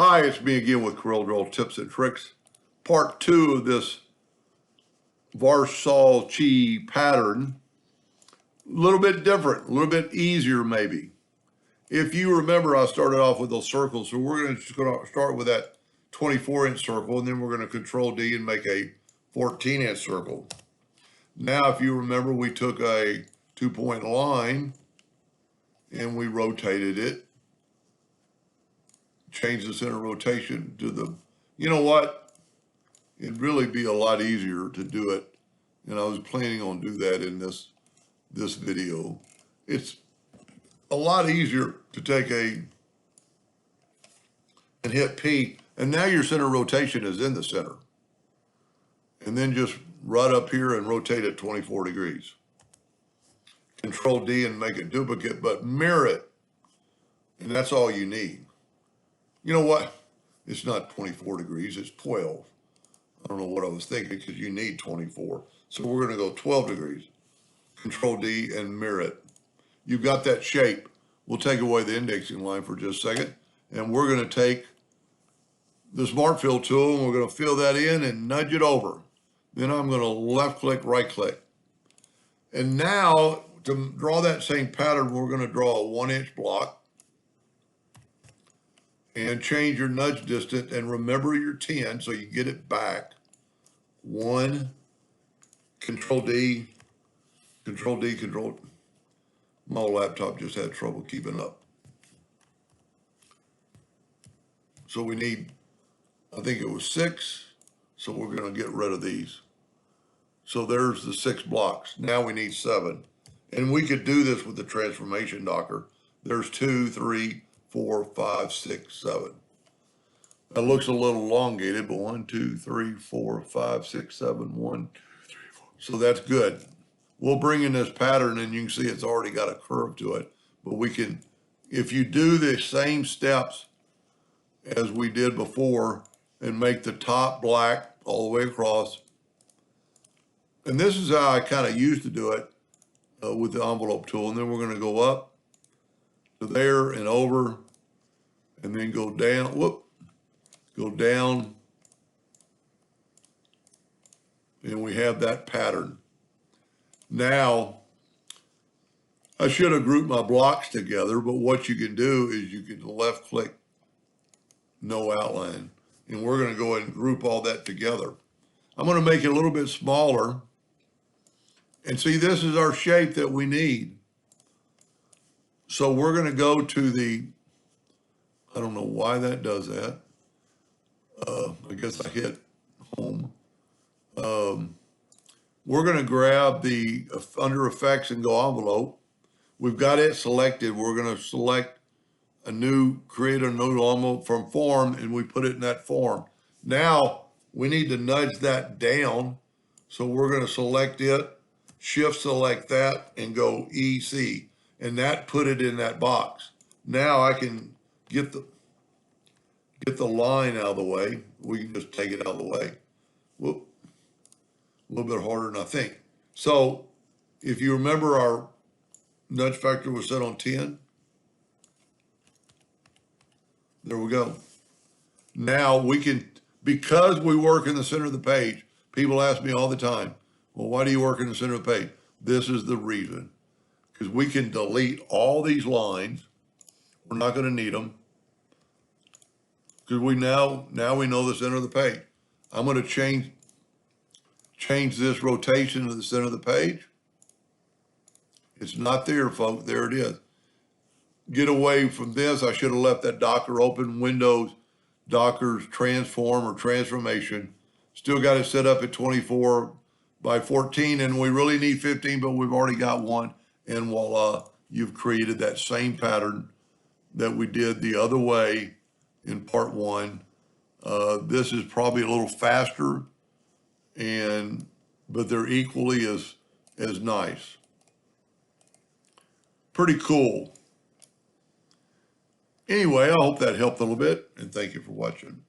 Hi, it's me again with Corel Drill Tips and Tricks. Part 2 of this Versace pattern. A little bit different, a little bit easier maybe. If you remember, I started off with those circles, so we're going to start with that 24-inch circle, and then we're going to Control D and make a 14-inch circle. Now, if you remember, we took a 2-point line and we rotated it. Change the center rotation to the, you know what? It'd really be a lot easier to do it. And I was planning on do that in this video. It's a lot easier to take and hit P, and now your center rotation is in the center. And then just right up here and rotate it 24 degrees. Control D and make a duplicate, but mirror it. And that's all you need. You know what? It's not 24 degrees, it's 12. I don't know what I was thinking because you need 24. So we're going to go 12 degrees. Control D and mirror it. You've got that shape. We'll take away the indexing line for just a second. And we're going to take the Smart Fill tool and we're going to fill that in and nudge it over. Then I'm going to left click, right click. And now to draw that same pattern, we're going to draw a 1-inch block. And change your nudge distance and remember your 10 so you get it back. 1, Control D, Control D, Control. My laptop just had trouble keeping up. So we need, I think it was 6. So we're going to get rid of these. So there's the 6 blocks. Now we need 7. And we could do this with the transformation docker. There's 2, 3, 4, 5, 6, 7. That looks a little elongated, but 1, 2, 3, 4, 5, 6, 7, 1, 2, 3, 4. So that's good. We'll bring in this pattern and you can see it's already got a curve to it. But we can, if you do the same steps as we did before and make the top black all the way across. And this is how I kind of used to do it with the envelope tool. And then we're going to go up to there and over, and then go down, go down, and we have that pattern. Now, I should have grouped my blocks together, but what you can do is you can left click, no outline, and we're gonna go ahead and group all that together. I'm gonna make it a little bit smaller, and see, this is our shape that we need. So we're going to go to the, I don't know why that does that. I guess I hit home. We're going to grab the under effects and go envelope. We've got it selected. We're going to select create a new envelope from form, and we put it in that form. Now we need to nudge that down. So we're going to select it, shift select that, and go EC. And that put it in that box. Now I can get the line out of the way. We can just take it out of the way. Whoop. A little bit harder than I think. So if you remember, our nudge factor was set on 10. There we go. Now we can, because we work in the center of the page, people ask me all the time, well, why do you work in the center of the page? This is the reason. Because we can delete all these lines. We're not going to need them. Because now we know the center of the page. I'm going to change this rotation to the center of the page. It's not there, folks. There it is. Get away from this. I should have left that docker open. Windows, Docker's transform or transformation. Still got it set up at 24 by 14, and we really need 15, but we've already got one. And voila, you've created that same pattern that we did the other way in part 1. This is probably a little faster, but they're equally as nice. Pretty cool. Anyway, I hope that helped a little bit, and thank you for watching.